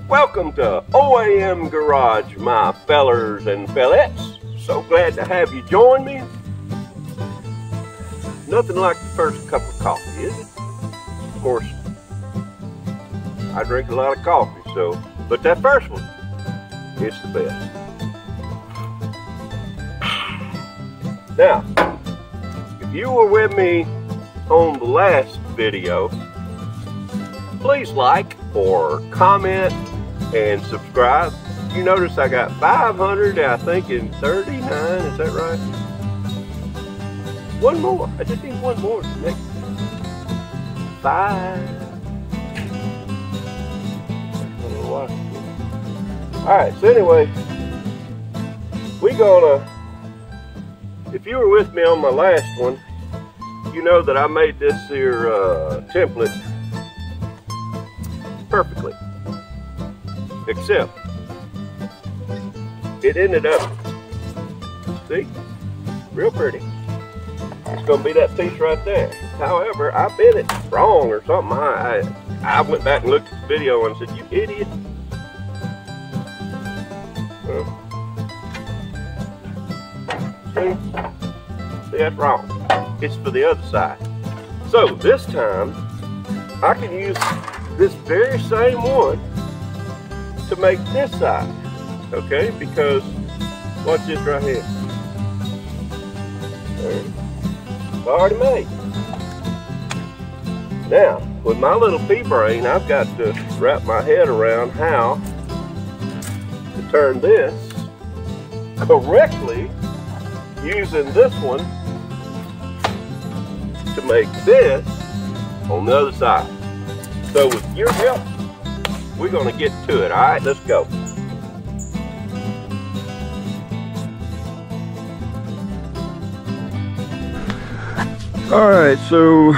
Welcome to OAM Garage, my fellers and fellettes. So glad to have you join me. Nothing like the first cup of coffee, is it? Of course, I drink a lot of coffee, but that first one, it's the best. Now, if you were with me on the last video, please like or comment and subscribe. You notice I got 500, I think, in 39, is that right? One more, I just need one more to make 5. Alright, so anyway, if you were with me on my last one, you know that I made this here template perfectly. Except, it ended up, see, real pretty. It's going to be that piece right there. However, I bent it wrong or something. I went back and looked at the video and said, you idiot. See, that's wrong. It's for the other side. So this time, I can use this very same one to make this side, okay? Because watch this right here. It's already made. Now, with my little pea brain, I've got to wrap my head around how to turn this correctly using this one to make this on the other side. So with your help, we're going to get to it. All right, let's go. All right, so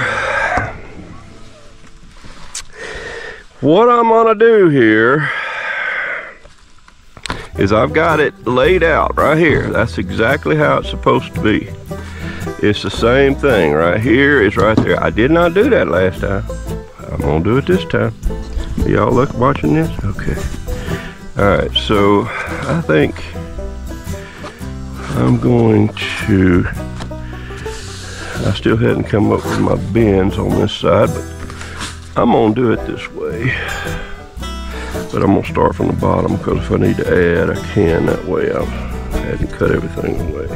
what I'm going to do here is I've got it laid out right here. That's exactly how it's supposed to be. It's the same thing right here. It's right there. I did not do that last time. I'm going to do it this time. Y'all look watching this? Okay. Alright, so I think I'm going to, I still hadn't come up with my bends on this side, but I'm going to do it this way. But I'm going to start from the bottom because if I need to add, I can. That way I hadn't cut everything away.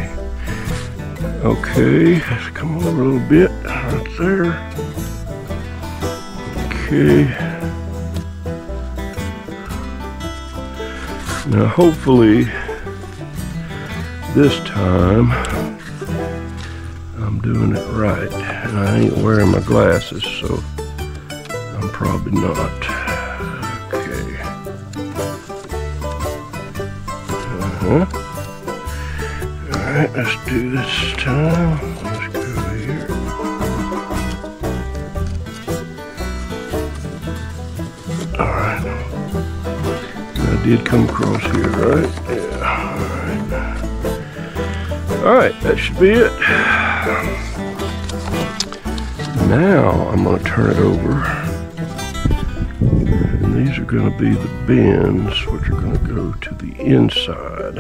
Okay, let's come over a little bit right there. Okay. Now hopefully this time I'm doing it right, and I ain't wearing my glasses, so I'm probably not. Okay. Alright, let's do this time. Let's go here. Alright. I did come across here, right? Yeah. Alright, that should be it. Now I'm going to turn it over. And these are going to be the bends, which are going to go to the inside.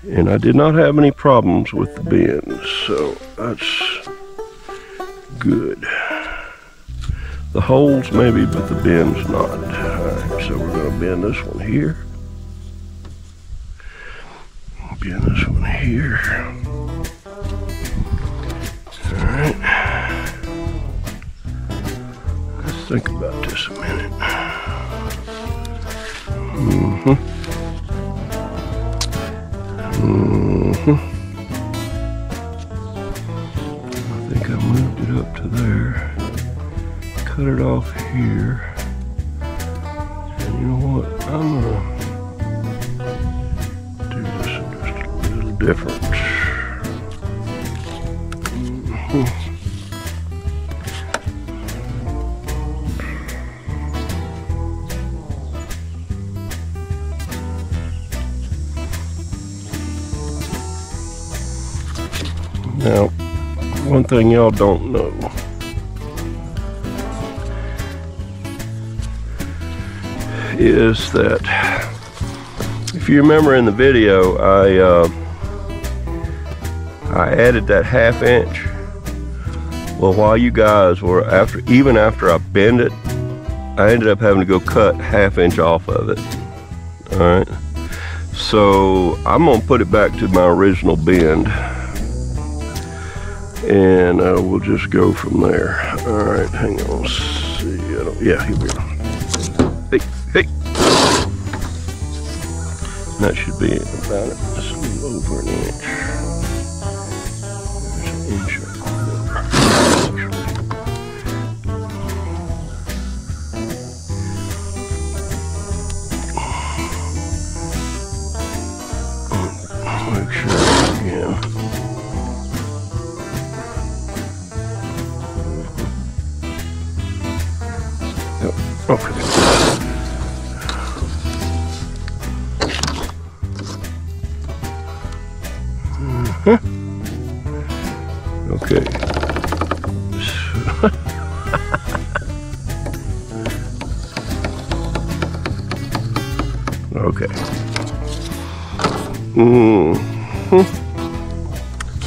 And I did not have any problems with the bends, so that's good. The holes maybe, but the bends not. Alright, so we're going to bend this one here. Bend this one here. Alright. Let's think about this a minute. I think I moved it up to there. Cut it off here. And you know what? I'm gonna do this just a little different. Now, one thing y'all don't know is that, if you remember in the video, I added that 1/2 inch. Well, while you guys were even after I bend it, I ended up having to go cut 1/2 inch off of it. All right, so I'm gonna put it back to my original bend, and we'll just go from there. All right, hang on. Let's see. Yeah, here we go. Hey, hey. That should be about it. Just a little over an inch. There's an inch and a quarter, actually. Make sure again. Yep. Okay. Okay. Okay.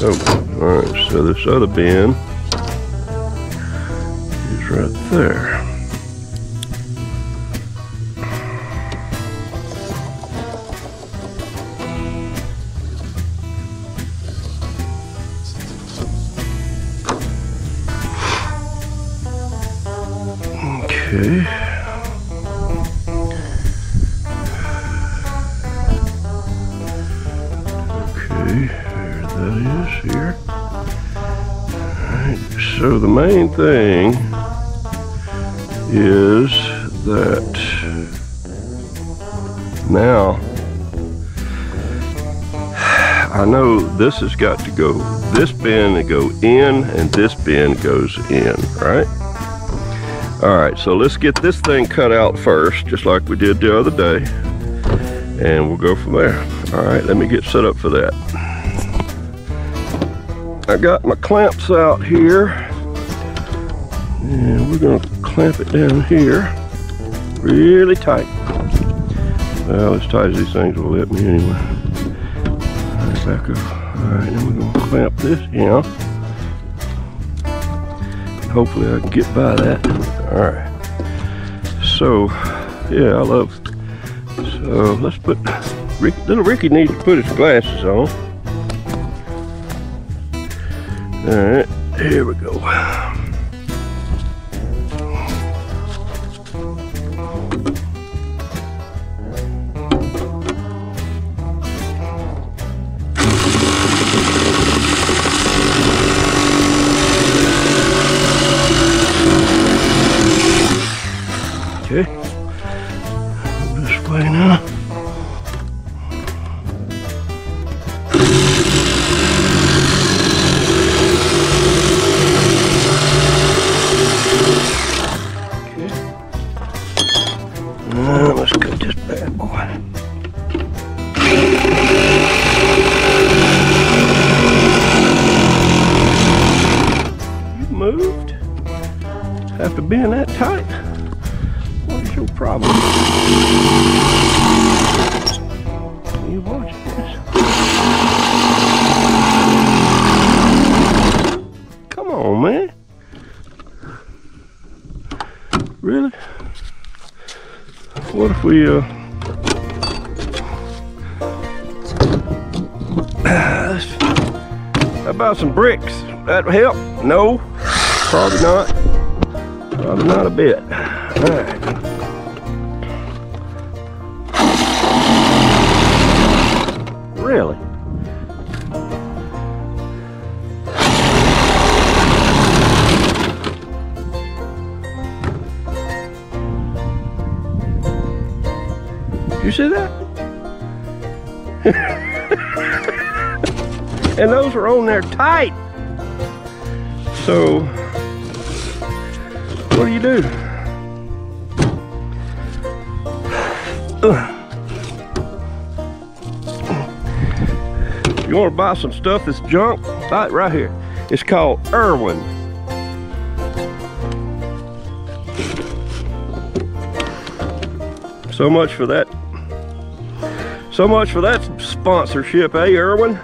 Oh, all right. So this other bin is right there. Okay. Okay, there that is here. Alright, so the main thing is that now I know this has got to go, this bin to go in and this bin goes in, right? Alright, so let's get this thing cut out first, just like we did the other day, and we'll go from there. Alright, let me get set up for that. I got my clamps out here, and we're going to clamp it down here really tight. Well, as tight as these things will let me anyway. Alright, back up. Alright, then we're going to clamp this in. Hopefully I can get by that. Alright. So, yeah, I love it. So, let's put, little Ricky needs to put his glasses on. Alright, here we go. Okay, this way now. Okay. Now let's cut this bad boy. You moved? Have to bend that tight? What's your problem? You watch this. Come on, man. Really? What if we how about some bricks? That'll help? No, probably not. Probably not a bit. All right. Really? You see that? And those are on there tight. So, what do you do? You want to buy some stuff that's junk? Buy it right here. It's called Irwin. So much for that. So much for that sponsorship, eh, Irwin?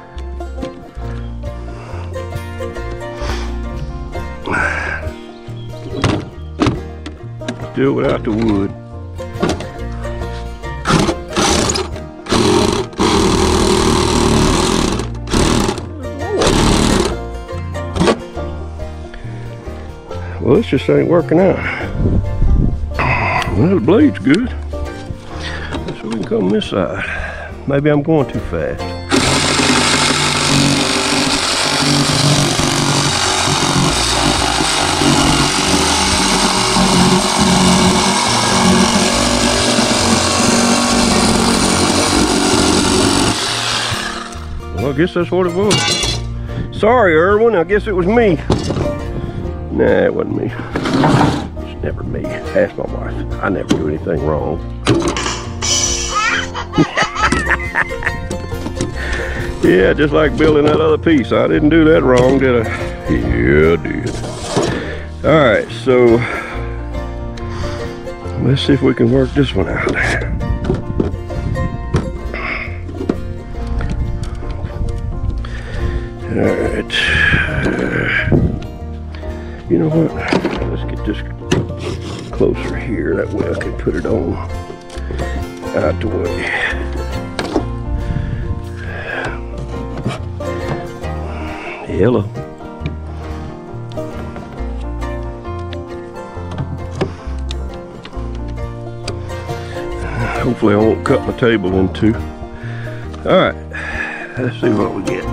Still without the wood. Well, this just ain't working out. Well, the blade's good. So we can come this side. Maybe I'm going too fast. Well, I guess that's what it was. Sorry, Irwin, I guess it was me. Nah, it wasn't me. It's never me. Ask my wife. I never do anything wrong. Yeah, just like building that other piece. I didn't do that wrong, did I? Yeah, I did. Alright, so let's see if we can work this one out. Alright. You know what? Let's get this closer here. That way I can put it on out the way. Hello. Hopefully I won't cut my table in two. Alright, let's see what we get.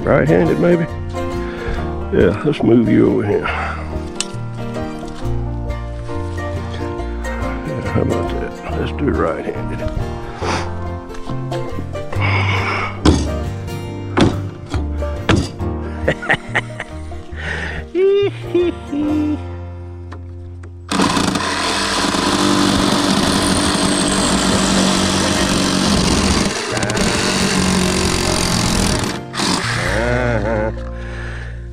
Right-handed maybe? Yeah, let's move you over here. Yeah, how about that? Let's do it right-handed.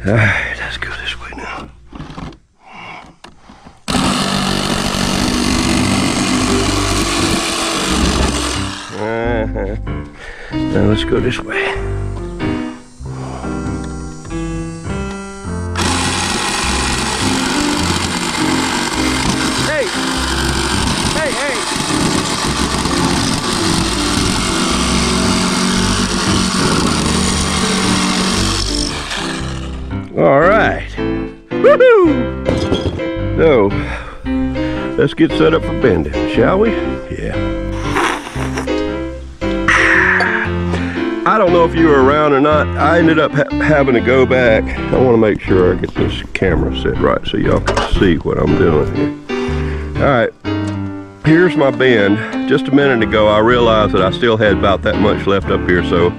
Alright, let's go this way now. Now let's go this way. Hey! Hey, hey! All right, woohoo! So, let's get set up for bending, shall we? Yeah. I don't know if you were around or not. I ended up having to go back. I want to make sure I get this camera set right so y'all can see what I'm doing here. All right, here's my bend. Just a minute ago, I realized that I still had about that much left up here, so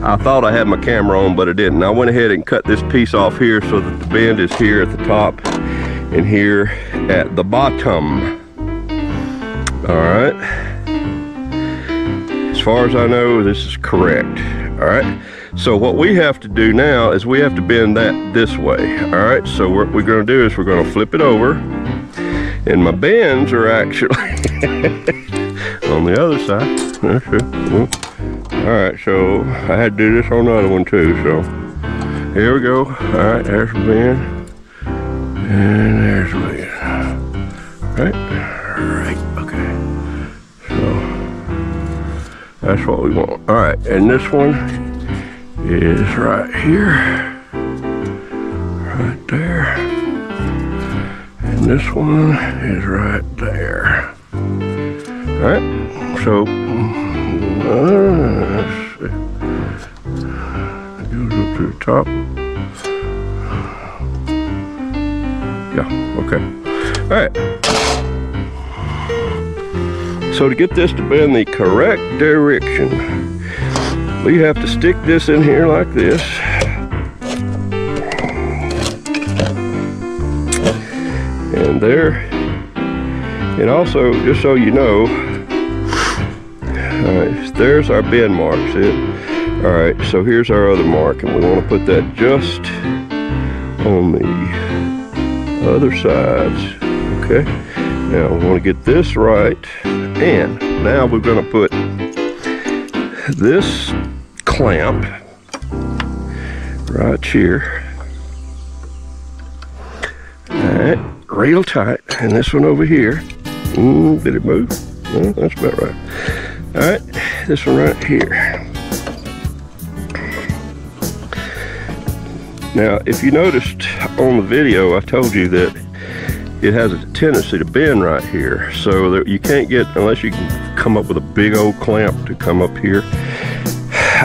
I thought I had my camera on, but I didn't. I went ahead and cut this piece off here so that the bend is here at the top and here at the bottom. All right. As far as I know, this is correct. All right. So what we have to do now is we have to bend that this way. All right. So what we're going to do is we're going to flip it over, and my bends are actually on the other side. All right, so I had to do this on the other one too, so here we go. All right, there's the bend, and there's the bend. Right, okay. So that's what we want. All right, and this one is right here, right there, and this one is right there. All right, so. Let's see. It goes up to the top. Yeah, okay. All right. So to get this to bend the correct direction, we have to stick this in here like this. And there. And also, just so you know, there's our bend marks. All right, so here's our other mark, and we want to put that just on the other sides. Okay, now we want to get this right, and now we're going to put this clamp right here. All right, real tight, and this one over here. Did it move? No, that's about right. All right, this one right here. Now, if you noticed on the video, I told you that it has a tendency to bend right here. So that you can't get, unless you can come up with a big old clamp to come up here.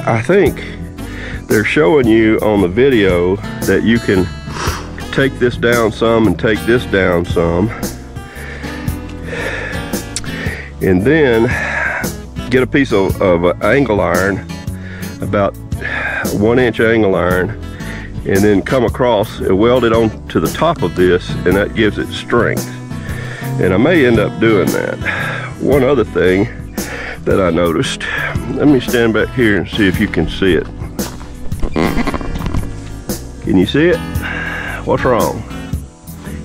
I think they're showing you on the video that you can take this down some and take this down some. And then get a piece of angle iron, about 1-inch angle iron, and then come across and weld it on to the top of this, and that gives it strength. And I may end up doing that. One other thing that I noticed, let me stand back here and see if you can see it. Can you see it? What's wrong?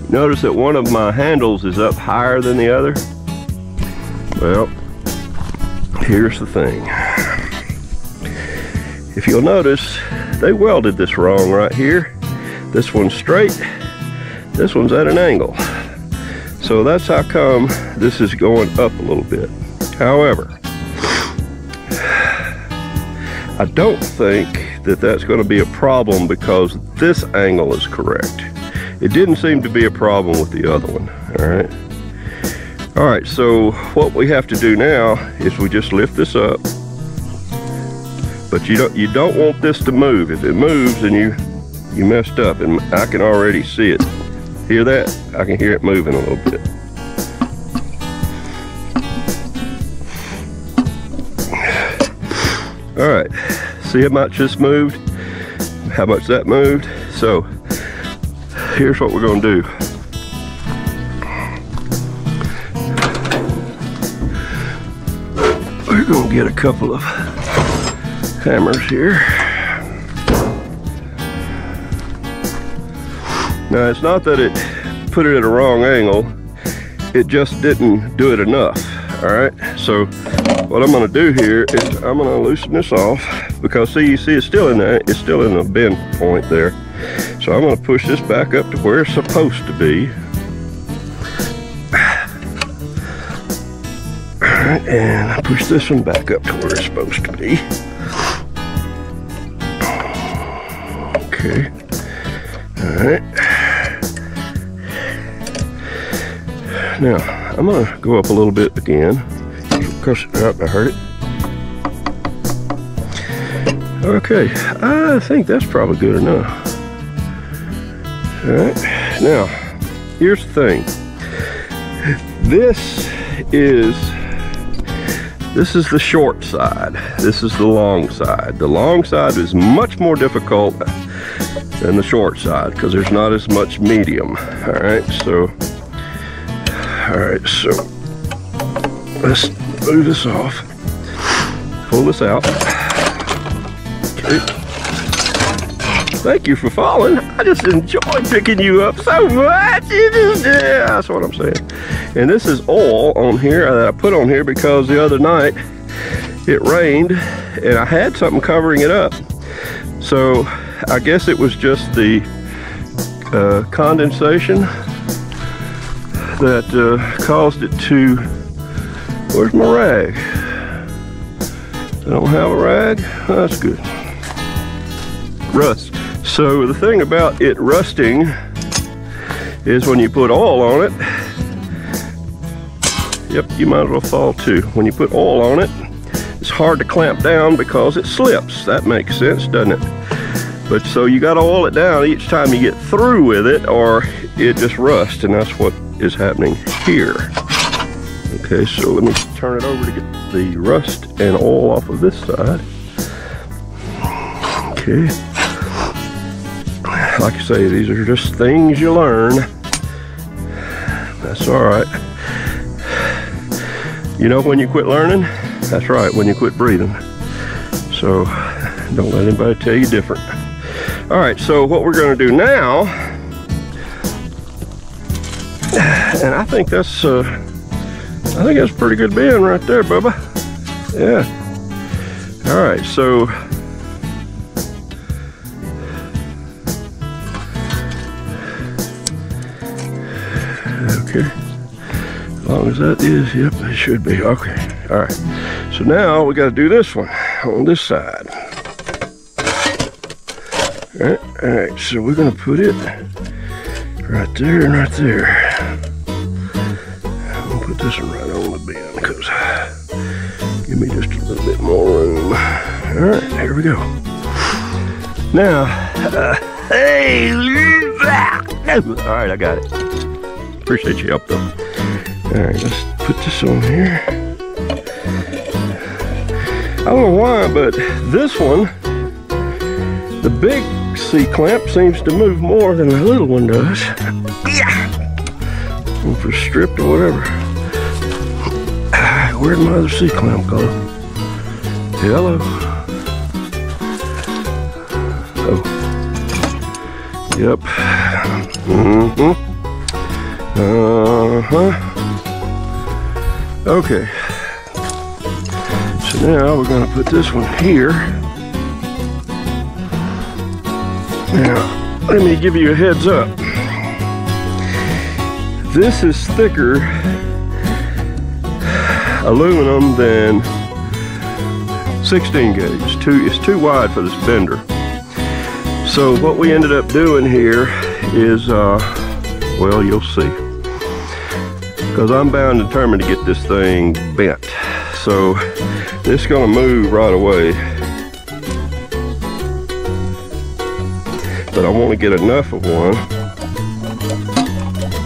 Notice that one of my handles is up higher than the other? Well, here's the thing. If you'll notice, they welded this wrong right here. This one's straight, this one's at an angle. So that's how come this is going up a little bit. However, I don't think that that's going to be a problem because this angle is correct. It didn't seem to be a problem with the other one, all right? All right, so what we have to do now is we just lift this up. But you don't want this to move. If it moves, then you messed up, and I can already see it. Hear that? I can hear it moving a little bit. All right, see how much this moved? How much that moved? So here's what we're gonna do. We're gonna get a couple of hammers here. Now, it's not that it put it at a wrong angle, it just didn't do it enough. All right, so what I'm going to do here is I'm going to loosen this off, because see, you see it's still in there, it's still in the bend point there. So I'm going to push this back up to where it's supposed to be. All right, and I push this one back up to where it's supposed to be. Okay. All right. Now I'm gonna go up a little bit again. Because I heard it. Okay, I think that's probably good enough. All right. Now, here's the thing. This is the short side. This is the long side. The long side is much more difficult than the short side because there's not as much medium. All right, so let's move this off. Pull this out. Okay. Thank you for following. I just enjoy picking you up so much. Yeah, that's what I'm saying. And this is oil on here that I put on here because the other night it rained and I had something covering it up. So I guess it was just the condensation that caused it to, where's my rag? I don't have a rag? Oh, that's good. Rust. So the thing about it rusting is when you put oil on it, yep, you might as well fall too. When you put oil on it, it's hard to clamp down because it slips. That makes sense, doesn't it? But so you got to oil it down each time you get through with it, or it just rusts, and that's what is happening here. Okay, so let me turn it over to get the rust and oil off of this side. Okay. Like I say, these are just things you learn. That's all right. You know when you quit learning? That's right, when you quit breathing. So Don't let anybody tell you different. All right, so what we're gonna do now, and I think that's a pretty good bend right there, Bubba. Yeah. All right, so okay. As long as that is, yep, it should be. Okay. All right. So now we got to do this one on this side. All right. So we're going to put it right there and right there. I'm going to put this one right on the bend because give me just a little bit more room. All right, here we go. Now, hey, all right, I got it. Appreciate your help though. All right, let's put this on here. I don't know why, but this one, the big C-clamp seems to move more than the little one does. Yeah. For stripped or whatever. Where'd my other C-clamp go? Hello. Oh. Yep. Okay. So now we're going to put this one here. Now, let me give you a heads up. This is thicker aluminum than 16 gauge. It's too wide for this bender. So what we ended up doing here is, well, you'll see. Because I'm bound and determined to get this thing bent. So this is going to move right away. But I want to get enough of one.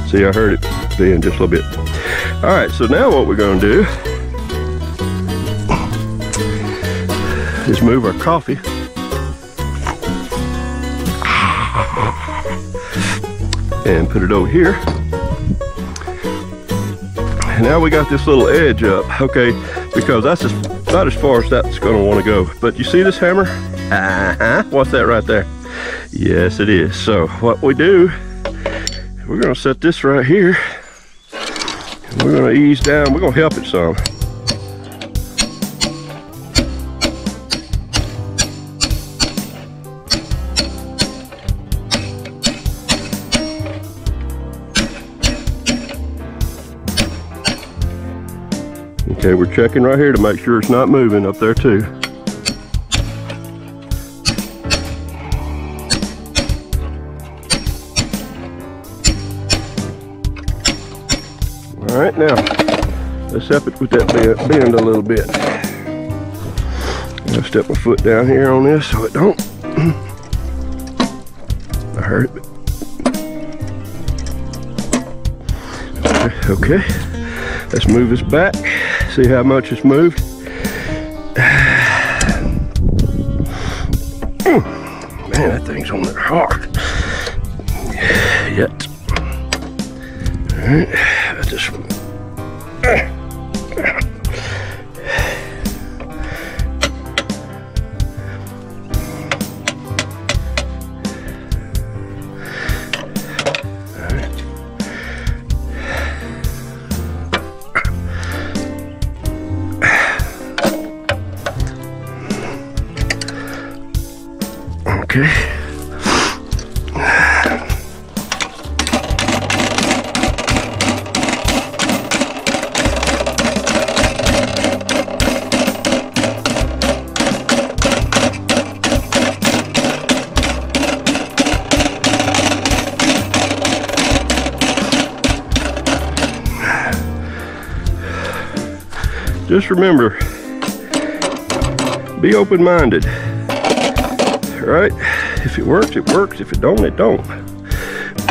See, I heard it bend just a little bit. All right, so now what we're going to do is move our coffee and put it over here. And now we got this little edge up, okay, because that's just not as far as that's going to want to go. But you see this hammer? What's that right there? Yes, it is. So what we do, we're going to set this right here. And we're going to ease down. We're going to help it some. Okay, we're checking right here to make sure it's not moving up there too. All right, now let's help it with that bend a little bit. I'll step my foot down here on this so it don't. I heard it. Okay, let's move this back. See how much it's moved. Man, that thing's on there hard. Yet. All right, that's this one. Okay. Just remember, be open-minded. Right? If it works, it works. If it don't, it don't.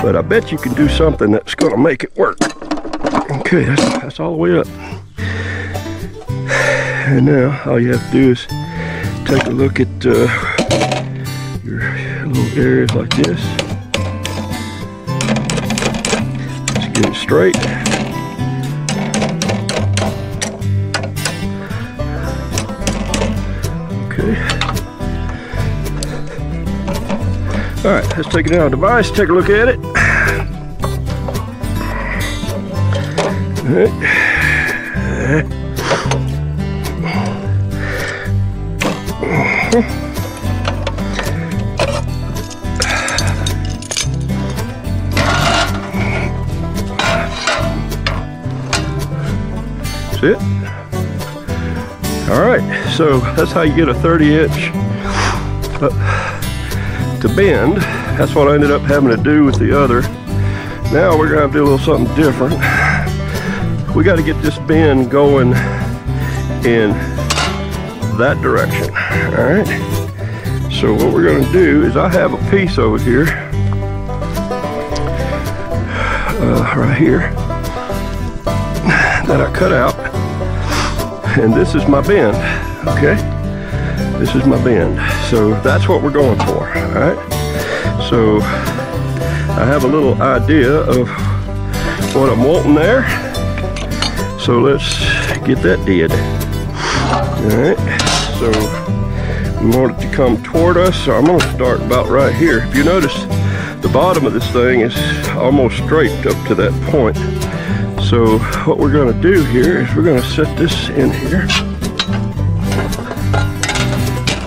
But I bet you can do something that's going to make it work. Okay, that's all the way up. And now all you have to do is take a look at your little areas like this. Just get it straight. Okay. All right, let's take it out of the device, take a look at it. All right. That's it. All right, so that's how you get a 30-inch to bend. That's what I ended up having to do with the other. Now we're gonna have to do a little something different. We got to get this bend going in that direction. All right, so what we're going to do is I have a piece over here, right here, that I cut out, and this is my bend. Okay, this is my bend, so that's what we're going for. All right, so I have a little idea of what I'm wanting there. So let's get that did. All right, so we want it to come toward us, so I'm going to start about right here. If you notice, the bottom of this thing is almost straight up to that point. So what we're going to do here is we're going to set this in here,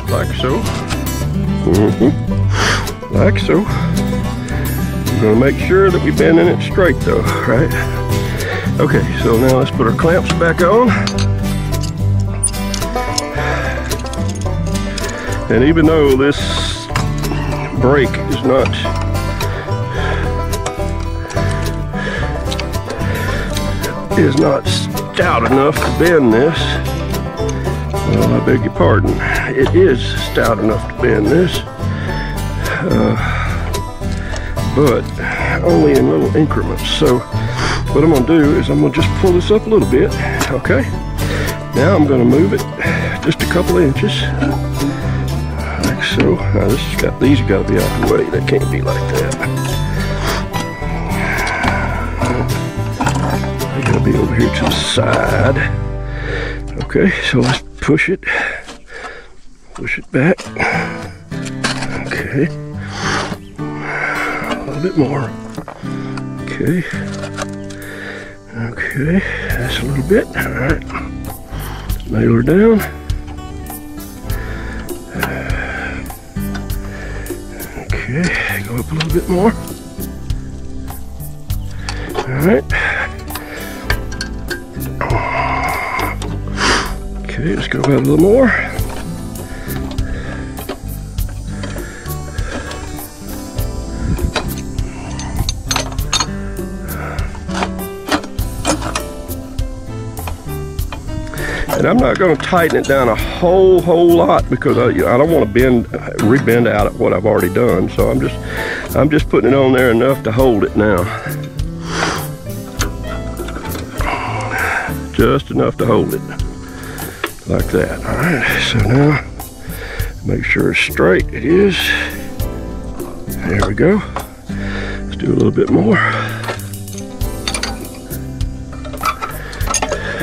like so. Like so. We're going to make sure that we bend in it straight though, right? Okay, so now let's put our clamps back on. And even though this brake is not stout enough to bend this, well, I beg your pardon, it is stout enough to bend this, but only in little increments. So what I'm going to do is I'm going to just pull this up a little bit. Okay, now I'm going to move it just a couple of inches, like so. Now these have got to be out of the way. That can't be like that. They got to be over here to the side. Okay, so let's push it back. Okay, a little bit more. Okay. Okay, that's a little bit. All right, nail her down. Okay, go up a little bit more. All right. Okay, let's go about a little more. And I'm not going to tighten it down a whole lot because I don't want to re-bend out of what I've already done. So I'm just putting it on there enough to hold it now. Just enough to hold it, like that. All right. So now, make sure it's straight. It is. There we go. Let's do a little bit more.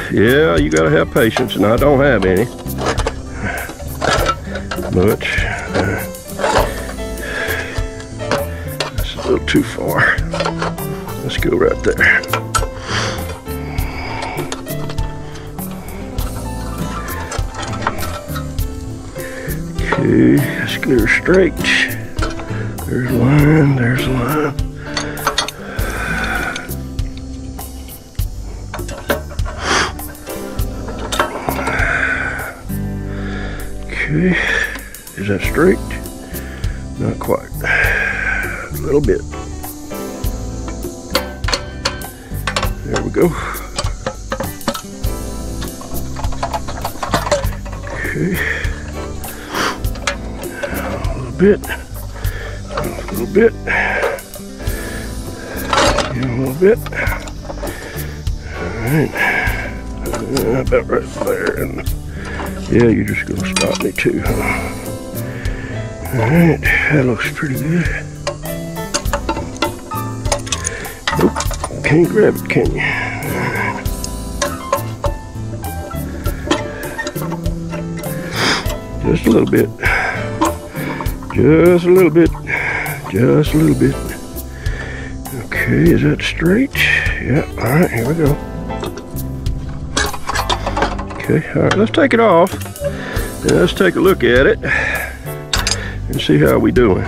Yeah, you gotta have patience, and I don't have any much. That's a little too far. Let's go right there. Okay, let's get her straight. There's a line, there's a line. Okay, is that straight? Not quite. A little bit. There we go. Okay. A little bit. A little bit. And a little bit. Alright. About right there. And yeah, you're just gonna stop me too, huh? Alright, that looks pretty good. Nope, can't grab it, can you? Alright. Just a little bit. Just a little bit. Just a little bit. Okay, is that straight? Yeah, all right, here we go. Okay, all right, let's take it off. And let's take a look at it and see how we doing.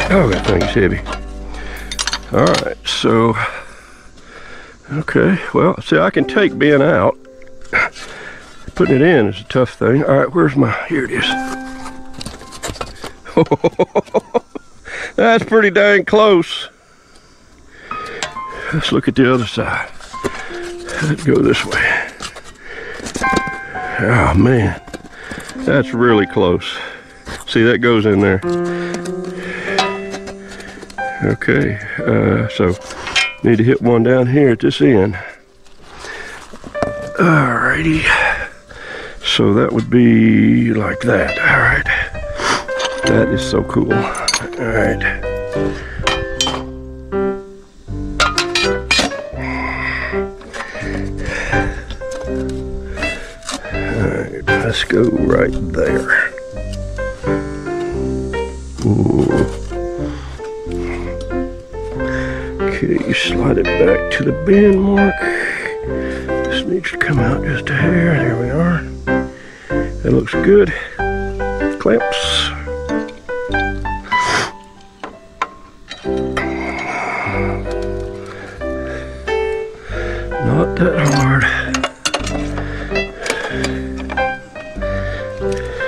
Oh, that thing's heavy. All right, so, okay, well, see, I can take Ben out. Putting it in is a tough thing. All right, where's my, here it is. That's pretty dang close. Let's look at the other side. Let's go this way. Oh man, that's really close. See, that goes in there. Okay, so need to hit one down here at this end. Alrighty. So that would be like that. All right. That is so cool. All right. All right. Let's go right there. Ooh. Okay, slide it back to the bend mark. This needs to come out just a hair. There we are. That looks good. Clamps. Not that hard.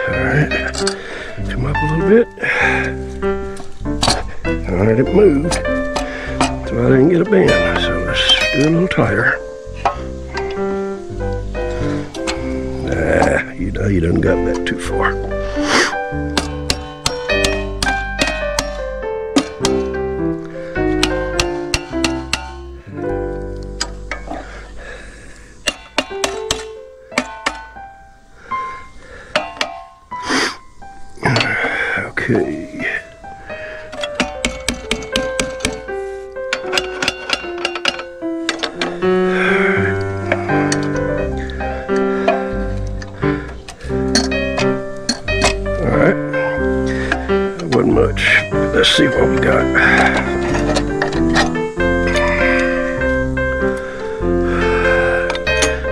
Alright. Come up a little bit. Alright, it moved. So I didn't get a bend. So let's do it a little tighter. You done got that too far. Okay. Let's see what we got.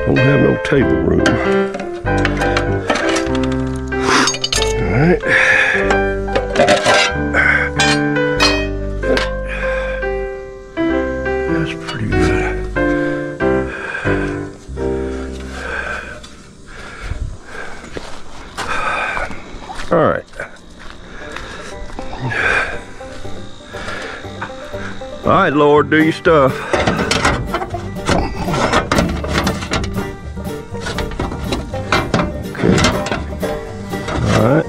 Don't have no table room. All right. That's pretty good. All right. All right, Lord, do your stuff. Okay. All right.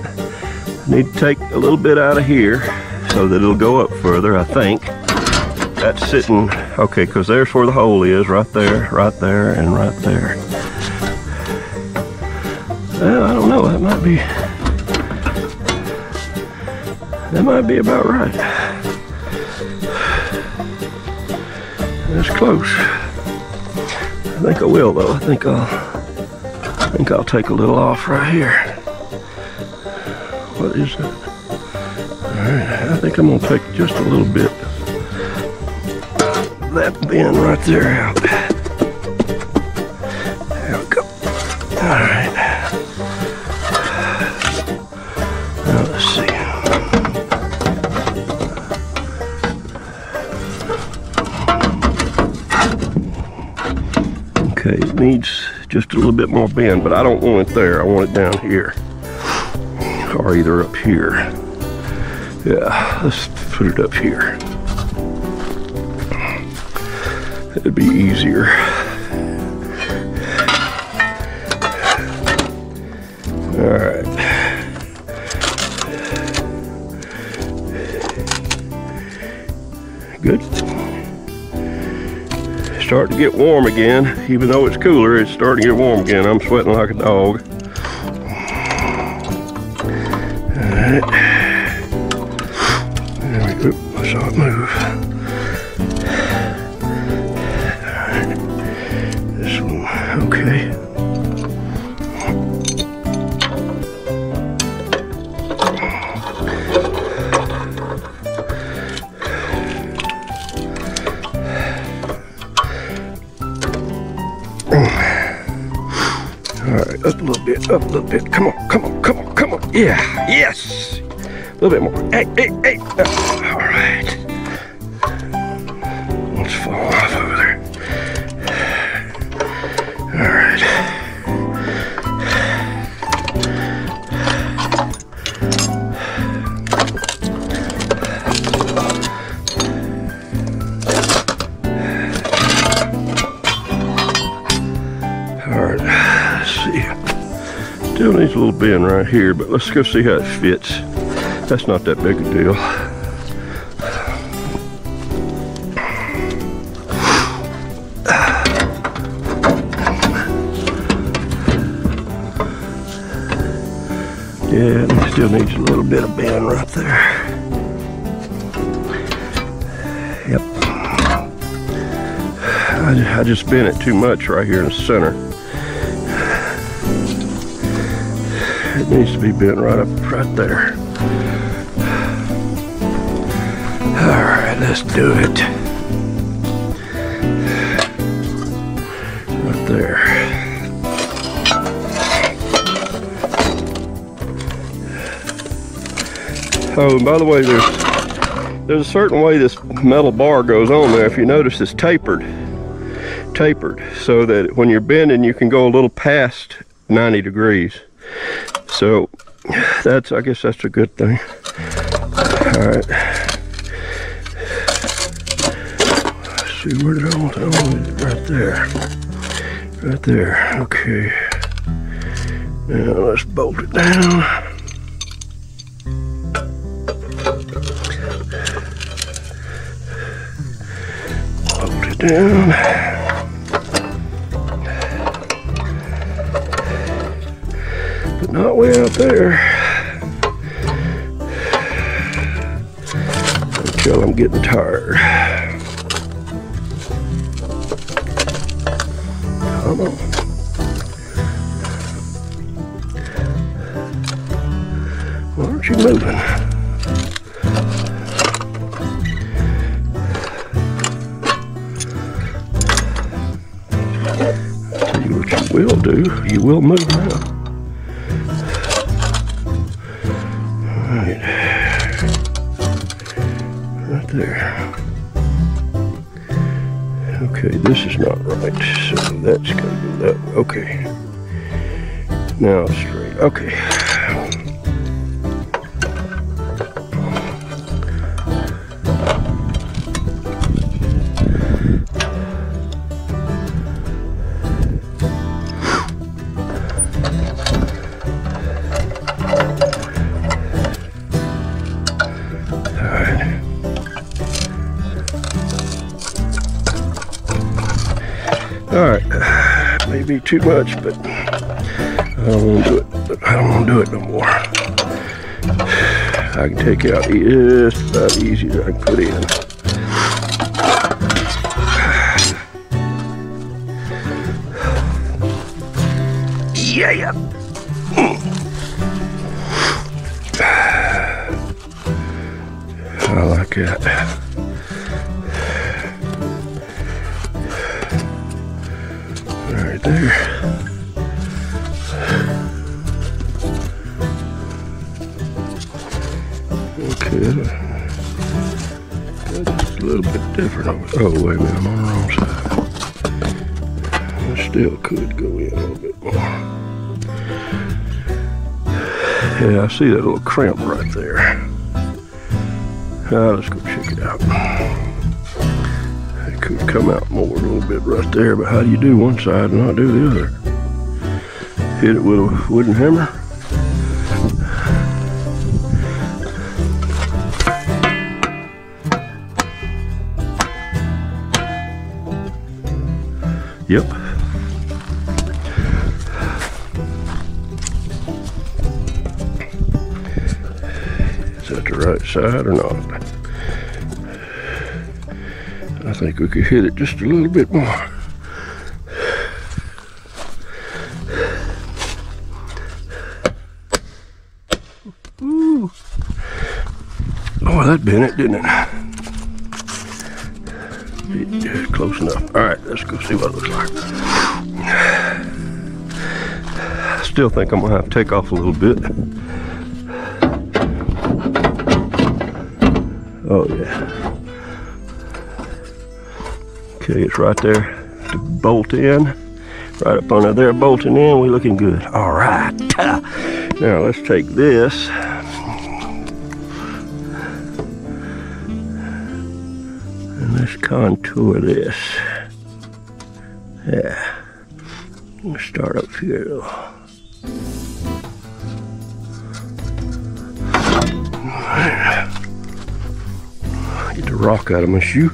Need to take a little bit out of here so that it'll go up further, I think. That's sitting, okay, because there's where the hole is, right there, and right there. Well, I don't know, that might be about right. That's close. I think I will though. I think I'll take a little off right here. What is that? Alright, I think I'm gonna take just a little bit. That bend right there out. There we go. Alright. Now let's see. Okay, it needs just a little bit more bend, but I don't want it there. I want it down here, or either up here. Yeah, let's put it up here. It'd be easier. All right. Good. Starting to get warm again. Even though it's cooler, it's starting to get warm again. I'm sweating like a dog. Alright. There we go. I saw it move. Alright. This one, okay. Alright, up a little bit, up a little bit. Come on, come on, come on, come on. Yeah, yes! A little bit more. Hey, hey, hey. Alright. Let's fall off over there. Alright. Alright, let's see. Still needs a little bend right here, but let's go see how it fits. That's not that big a deal. Yeah, it still needs a little bit of bend right there. Yep. I just bent it too much right here in the center. It needs to be bent right up right there. Alright, let's do it. Right there. Oh, and by the way, there's a certain way this metal bar goes on there. If you notice, it's tapered, so that when you're bending, you can go a little past 90 degrees. So that's, I guess that's a good thing. All right. Let's see, where did I want it? Right there. Right there. Okay. Now let's bolt it down. Bolt it down. But not way out there. Until I'm getting tired. Come on. Why aren't you moving? I'll tell you what you will do. You will move now. Right there. Okay, this is not right, so that's gonna go that way. Okay. Now it's straight. Okay. Alright, maybe too much, but I don't want to do it. I don't want to do it no more. I can take out just about easy that I can put in. Yeah. I like that. Right there. Okay, that's a little bit different. Oh, wait a minute, I'm on the wrong side. I still could go in a little bit more. Yeah, I see that little crimp right there. Now let's go check it out. It could come out more a little bit right there, but how do you do one side and not do the other? Hit it with a wooden hammer. Yep. Is that the right side or not? I think we could hit it just a little bit more. Ooh. Oh, that bent it, didn't it? Close enough. All right, let's go see what it looks like. still think I'm gonna have to take off a little bit. Oh yeah. Okay, it's right there to bolt in. Right up under there, bolting in. We looking good. All right. Now let's take this. And let's contour this. Yeah. Let's start up here though. Get the rock out of my shoe.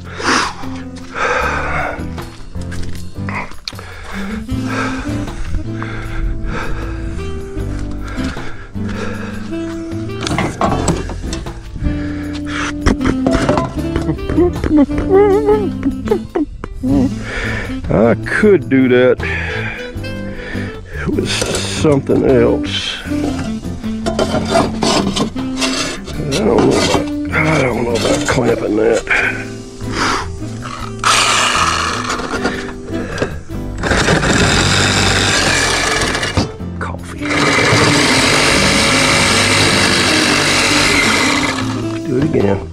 I could do that with something else. I don't know about clamping that. Coffee. Let's do it again.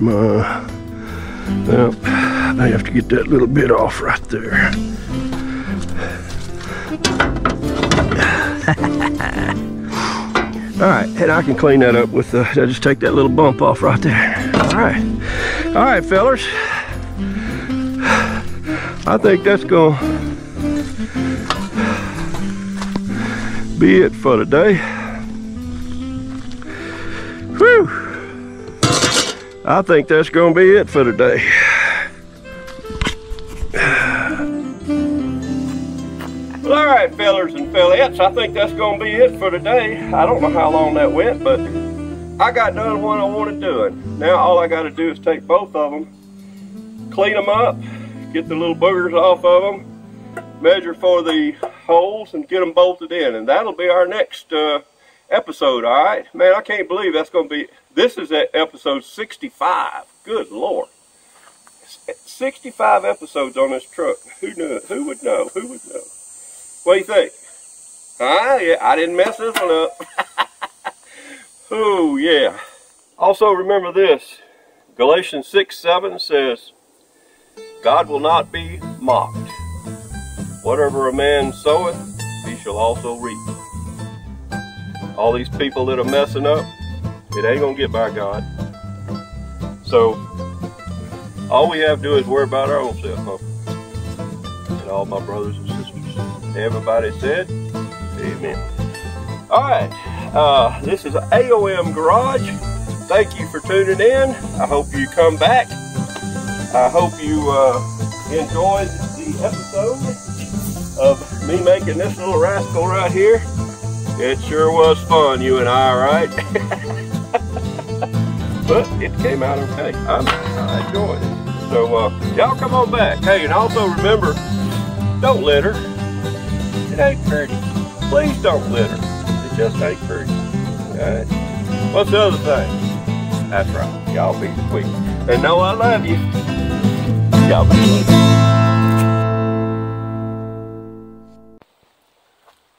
Well, I have to get that little bit off right there. All right, and I can clean that up with I just take that little bump off right there. All right, fellas. I think that's gonna be it for today. Whew. I think that's gonna be it for today. Well, all right, fellers and fellettes, I think that's gonna be it for today. I don't know how long that went, but I got done what I wanted doing. Now all I gotta do is take both of them, clean them up, get the little boogers off of them, measure for the holes, and get them bolted in, and that'll be our next episode. All right, man, I can't believe that's gonna be. This is at episode 65. Good Lord. 65 episodes on this truck. Who knew it? Who would know? Who would know? What do you think? Yeah, I didn't mess this one up. Oh, yeah. Also remember this. Galatians 6:7 says, God will not be mocked. Whatever a man soweth, he shall also reap. All these people that are messing up, it ain't gonna get by God. So all we have to do is worry about our own self, huh? And all my brothers and sisters. Everybody said, amen. All right, this is AOM Garage. Thank you for tuning in. I hope you come back. I hope you enjoyed the episode of me making this little rascal right here. It sure was fun, you and I, right? But it came out okay. I enjoyed it. So y'all come on back. Hey, and also remember, don't litter. It ain't pretty. Please don't litter. It just ain't pretty. Alright? What's the other thing? That's right. Y'all be sweet. And know I love you. Y'all be sweet.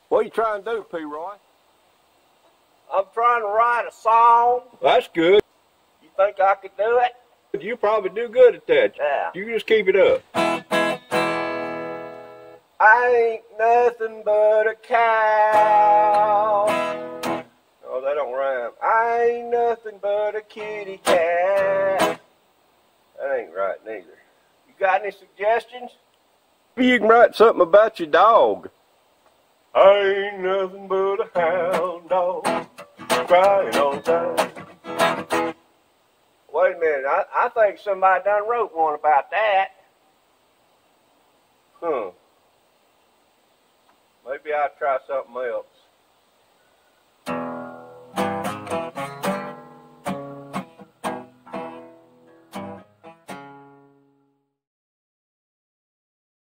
What are you trying to do, P. Roy? I'm trying to write a song. That's good. You think I could do it? You probably do good at that. Yeah. You just keep it up. I ain't nothing but a cow. Oh, that don't rhyme. I ain't nothing but a kitty cat. That ain't right neither. You got any suggestions? Maybe you can write something about your dog. I ain't nothing but a hound dog, crying all the time. Wait a minute, I think somebody done wrote one about that. Maybe I'll try something else.